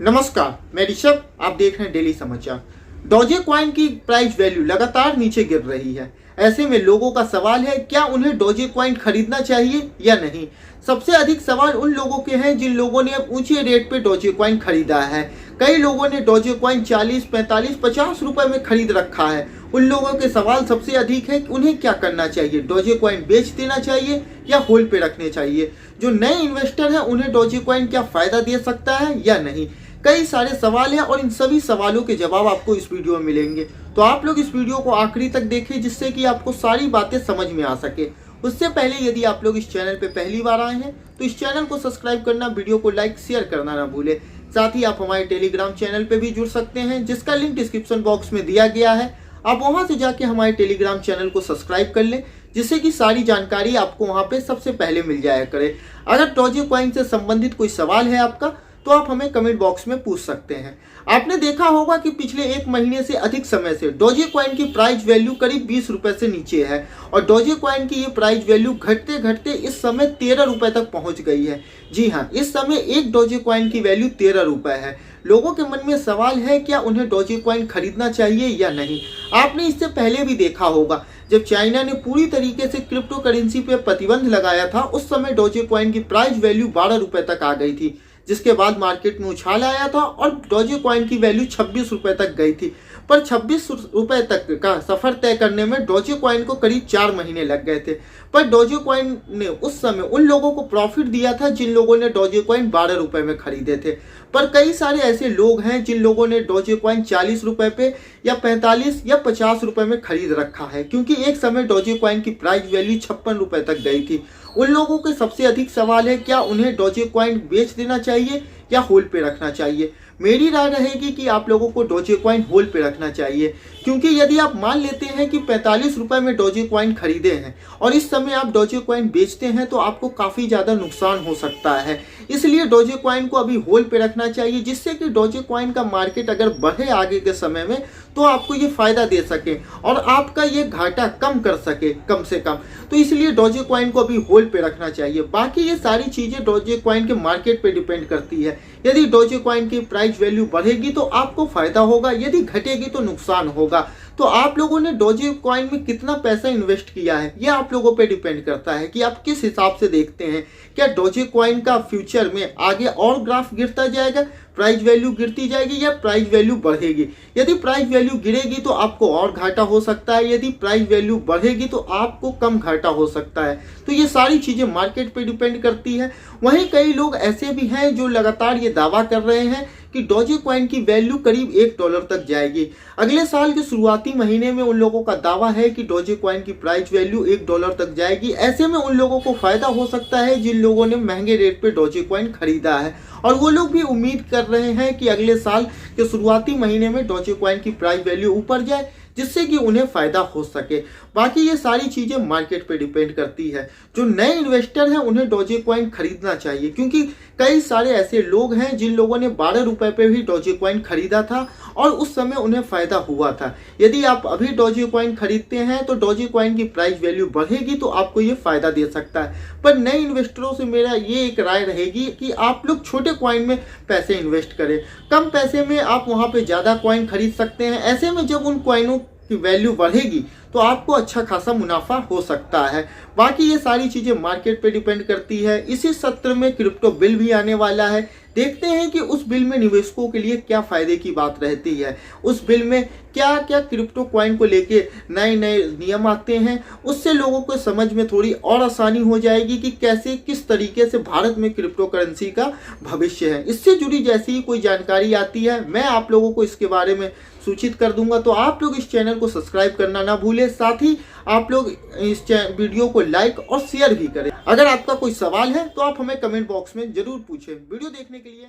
नमस्कार, मैं ऋषभ। आप देख रहे हैं डेली समाचार। डोजे कॉइन की प्राइस वैल्यू लगातार नीचे गिर रही है। ऐसे में लोगों का सवाल है, क्या उन्हें डोजे कॉइन खरीदना चाहिए या नहीं। सबसे अधिक सवाल उन लोगों के हैं जिन लोगों ने अब ऊंचे रेट पे डोजे कॉइन खरीदा है। कई लोगों ने डोजे कॉइन 40, 45, 50 रुपए में खरीद रखा है। उन लोगों के सवाल सबसे अधिक है कि उन्हें क्या करना चाहिए, डोजे कॉइन बेच देना चाहिए या होल्ड पे रखने चाहिए। जो नए इन्वेस्टर हैं उन्हें डोजे कॉइन क्या फायदा दे सकता है या नहीं। कई सारे सवाल हैं और इन सभी सवालों के जवाब आपको इस वीडियो में मिलेंगे। तो आप लोग इस वीडियो को आखिरी तक देखें जिससे कि आपको सारी बातें समझ में आ सके। उससे पहले यदि आप लोग इस चैनल पे पहली बार आए हैं तो इस चैनल को सब्सक्राइब करना, वीडियो को लाइक शेयर करना ना भूलें। साथ ही आप हमारे टेलीग्राम चैनल पे भी जुड़ सकते हैं जिसका लिंक डिस्क्रिप्शन बॉक्स में दिया गया है। आप वहां से जाके हमारे टेलीग्राम चैनल को सब्सक्राइब कर लें जिससे कि सारी जानकारी आपको वहां पे सबसे पहले मिल जाया करे। अगर डोजे कॉइन से संबंधित कोई सवाल है आपका तो आप हमें कमेंट बॉक्स में पूछ सकते हैं। आपने देखा होगा कि पिछले एक महीने से अधिक समय से डोजे कॉइन की प्राइस वैल्यू करीब 20 रुपए से नीचे है और डोजे कॉइन की ये प्राइस वैल्यू घटते घटते इस समय 13 रुपए तक पहुंच गई है। जी हाँ, इस समय एक डोजे कॉइन की वैल्यू 13 रुपए है। लोगों के मन में सवाल है, क्या उन्हें डोजे कॉइन खरीदना चाहिए या नहीं। आपने इससे पहले भी देखा होगा जब चाइना ने पूरी तरीके से क्रिप्टो करेंसी पे प्रतिबंध लगाया था, उस समय डोजे कॉइन की प्राइस वैल्यू 12 रुपए तक आ गई थी, जिसके बाद मार्केट में उछाल आया था और डोजे कॉइन की वैल्यू 26 रुपए तक गई थी। पर 26 रुपए तक का सफर तय करने में डोजे कॉइन को करीब 4 महीने लग गए थे। पर डोजे कॉइन ने उस समय उन लोगों को प्रॉफिट दिया था जिन लोगों ने डोजे कॉइन 12 रुपए में खरीदे थे। पर कई सारे ऐसे लोग हैं जिन लोगों ने डोजे कॉइन 40 रुपए पे या 45 या 50 रुपए में खरीद रखा है, क्योंकि एक समय डोजे कॉइन की प्राइस वैल्यू 56 रुपए तक गई थी। उन लोगों के सबसे अधिक सवाल है, क्या उन्हें डोजे कॉइन बेच देना चाहिए या होल्ड पे रखना चाहिए। मेरी राय रहेगी कि आप लोगों को डोजे कॉइन होल्ड पे रखना चाहिए, क्योंकि यदि आप मान लेते हैं कि 45 रुपए में डोजे कॉइन खरीदे हैं और इस समय आप डोजे कॉइन बेचते हैं तो आपको काफ़ी ज़्यादा नुकसान हो सकता है। इसलिए डोजे कॉइन को अभी होल्ड पे रखना चाहिए, जिससे कि डोजे कॉइन का मार्केट अगर बढ़े आगे के समय में तो आपको ये फायदा दे सके और आपका ये घाटा कम कर सके कम से कम। तो इसलिए डोजे कॉइन को अभी होल्ड पे रखना चाहिए। बाकी ये सारी चीज़ें डोजे कॉइन के मार्केट पे डिपेंड करती है। यदि डोजे कॉइन की प्राइस वैल्यू बढ़ेगी तो आपको फायदा होगा, यदि घटेगी तो नुकसान होगा। तो आप लोगों ने डोजे कॉइन में कितना पैसा इन्वेस्ट किया है ये आप लोगों पे डिपेंड करता है कि आप किस हिसाब से देखते हैं। क्या डोजे कॉइन का फ्यूचर में आगे और ग्राफ गिरता जाएगा, प्राइस वैल्यू गिरती जाएगी या प्राइस वैल्यू बढ़ेगी। यदि प्राइस वैल्यू गिरेगी तो आपको और घाटा हो सकता है, यदि प्राइस वैल्यू बढ़ेगी तो आपको कम घाटा हो सकता है। तो ये सारी चीज़ें मार्केट पे डिपेंड करती है। वहीं कई लोग ऐसे भी हैं जो लगातार ये दावा कर रहे हैं कि डोजे कॉइन की वैल्यू करीब $1 तक जाएगी। अगले साल के शुरुआती महीने में उन लोगों का दावा है कि डोजे कॉइन की प्राइस वैल्यू $1 तक जाएगी। ऐसे में उन लोगों को फायदा हो सकता है जिन लोगों ने महंगे रेट पे डोजे कॉइन खरीदा है, और वो लोग भी उम्मीद कर रहे हैं कि अगले साल के शुरुआती महीने में डोजे कॉइन की प्राइस वैल्यू ऊपर जाए जिससे कि उन्हें फायदा हो सके। बाकी ये सारी चीज़ें मार्केट पे डिपेंड करती है। जो नए इन्वेस्टर हैं उन्हें डोजे कॉइन खरीदना चाहिए, क्योंकि कई सारे ऐसे लोग हैं जिन लोगों ने 12 रुपए पे भी डोजे कॉइन खरीदा था और उस समय उन्हें फायदा हुआ था। यदि आप अभी डोजे कॉइन खरीदते हैं तो डोजे कॉइन की प्राइस वैल्यू बढ़ेगी तो आपको ये फायदा दे सकता है। पर नए इन्वेस्टरों से मेरा ये एक राय रहेगी कि आप लोग छोटे कॉइन में पैसे इन्वेस्ट करें। कम पैसे में आप वहाँ पे ज़्यादा कॉइन खरीद सकते हैं। ऐसे में जब उन कॉइनों की वैल्यू बढ़ेगी तो आपको अच्छा खासा मुनाफा हो सकता है। बाकी ये सारी चीज़ें मार्केट पे डिपेंड करती है। इसी सत्र में क्रिप्टो बिल भी आने वाला है। देखते हैं कि उस बिल में निवेशकों के लिए क्या फ़ायदे की बात रहती है। उस बिल में क्या क्या क्रिप्टो कॉइन को लेके नए नए नियम आते हैं, उससे लोगों को समझ में थोड़ी और आसानी हो जाएगी कि कैसे किस तरीके से भारत में क्रिप्टो करेंसी का भविष्य है। इससे जुड़ी जैसी ही कोई जानकारी आती है मैं आप लोगों को इसके बारे में सूचित कर दूंगा। तो आप लोग इस चैनल को सब्सक्राइब करना ना भूलें। साथ ही आप लोग इस वीडियो को लाइक और शेयर भी करें। अगर आपका कोई सवाल है तो आप हमें कमेंट बॉक्स में जरूर पूछें। वीडियो देखने के लिए